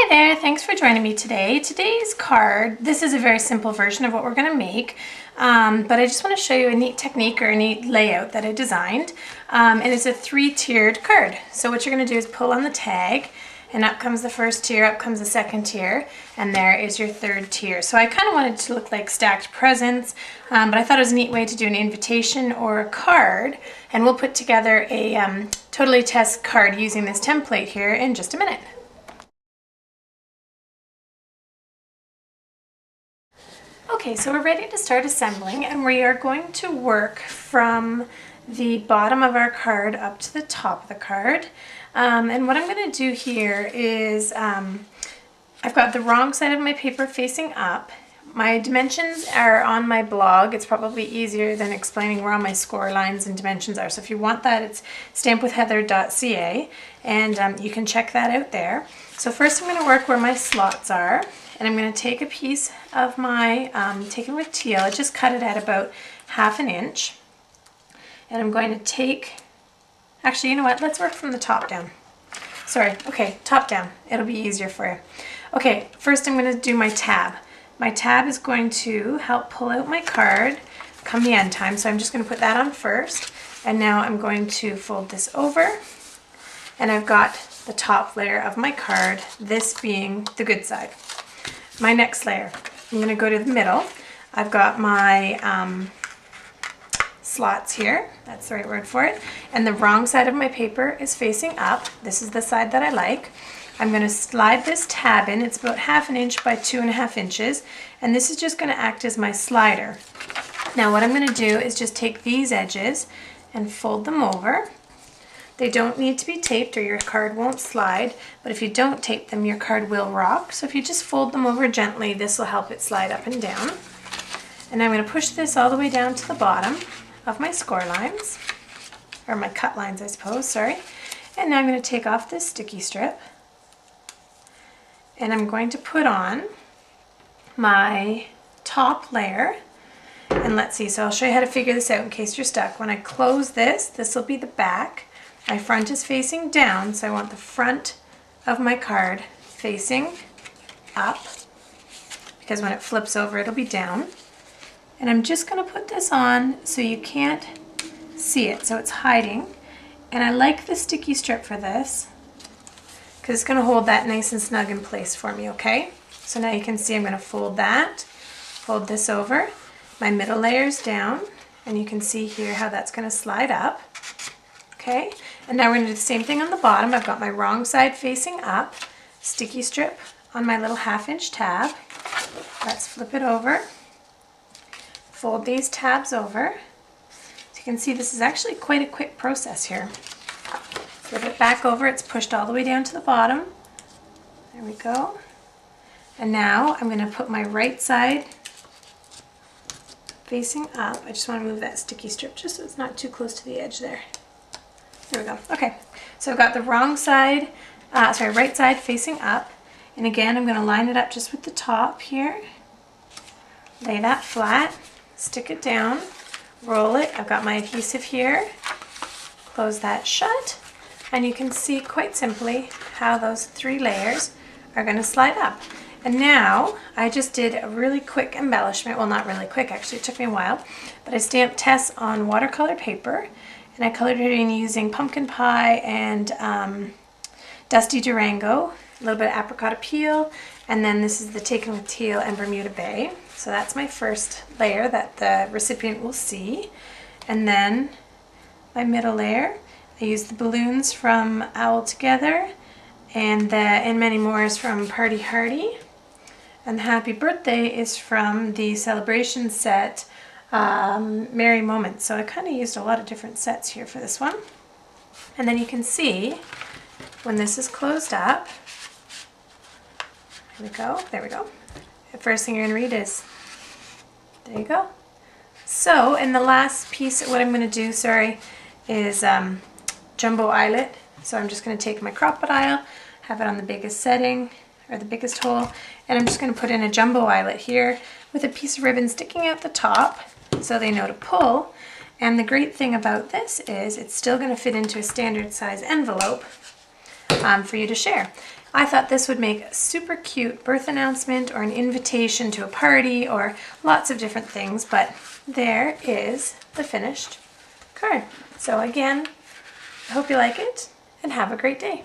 Hi there, thanks for joining me today. Today's card, this is a very simple version of what we're going to make, but I just want to show you a neat technique or a neat layout that I designed. It is a 3-tiered card. So what you're going to do is pull on the tag, and up comes the first tier, up comes the second tier, and there is your third tier. So I kind of wanted it to look like stacked presents, but I thought it was a neat way to do an invitation or a card, and we'll put together a Totally Tess card using this template here in just a minute. Okay, so we're ready to start assembling, and we are going to work from the bottom of our card up to the top of the card. And what I'm going to do here is I've got the wrong side of my paper facing up. My dimensions are on my blog. It's probably easier than explaining where all my score lines and dimensions are. So if you want that, it's stampwithheather.ca, and you can check that out there. So first I'm going to work where my slots are. And I'm going to take a piece of my Taken with Teal. I just cut it at about 1/2 inch. And I'm going to take, actually, you know what? Let's work from the top down. Sorry, okay, top down. It'll be easier for you. Okay, first I'm going to do my tab. My tab is going to help pull out my card come the end time. So I'm just going to put that on first. And now I'm going to fold this over. And I've got the top layer of my card, this being the good side. My next layer, I'm going to go to the middle. I've got my slots here, that's the right word for it, and the wrong side of my paper is facing up. This is the side that I like. I'm going to slide this tab in. It's about 1/2 inch by 2.5 inches, and this is just going to act as my slider. Now what I'm going to do is just take these edges and fold them over. They don't need to be taped or your card won't slide, but if you don't tape them, your card will rock. So if you just fold them over gently, this will help it slide up and down. And I'm going to push this all the way down to the bottom of my score lines, or my cut lines, I suppose, sorry. And now I'm going to take off this sticky strip, and I'm going to put on my top layer. And let's see, so I'll show you how to figure this out in case you're stuck. When I close this, this will be the back. My front is facing down, so I want the front of my card facing up, because when it flips over, it'll be down. And I'm just going to put this on so you can't see it, so it's hiding. And I like the sticky strip for this, because it's going to hold that nice and snug in place for me, okay? So now you can see I'm going to fold that, fold this over, my middle layer's down, and you can see here how that's going to slide up. Okay, and now we're going to do the same thing on the bottom. I've got my wrong side facing up, sticky strip on my little 1/2 inch tab. Let's flip it over, fold these tabs over. So you can see this is actually quite a quick process here. Flip it back over, it's pushed all the way down to the bottom. There we go. And now I'm going to put my right side facing up. I just want to move that sticky strip just so it's not too close to the edge there. There we go. Okay, so I've got the wrong side, right side facing up. And again, I'm going to line it up just with the top here. Lay that flat, stick it down, roll it. I've got my adhesive here. Close that shut. And you can see quite simply how those 3 layers are going to slide up. And now I just did a really quick embellishment. Well, not really quick, actually. It took me a while. But I stamped Tess on watercolor paper. And I colored it in using Pumpkin Pie and Dusty Durango, a little bit of apricot peel, and then this is the Taken with Teal and Bermuda Bay. So that's my first layer that the recipient will see. And then my middle layer, I used the balloons from Owl Together, and Many More is from Party Hardy. And Happy Birthday is from the Celebration set, Merry Moments. So I kind of used a lot of different sets here for this one. And then you can see when this is closed up, there we go. The first thing you're going to read is, there you go. So, and the last piece, what I'm going to do, is Jumbo Eyelet. So I'm just going to take my Crop-A-Dile, have it on the biggest setting, or the biggest hole, and I'm just going to put in a Jumbo Eyelet here with a piece of ribbon sticking out the top, so they know to pull. And the great thing about this is it's still going to fit into a standard size envelope, for you to share. I thought this would make a super cute birth announcement or an invitation to a party or lots of different things, but there is the finished card. So again, I hope you like it and have a great day.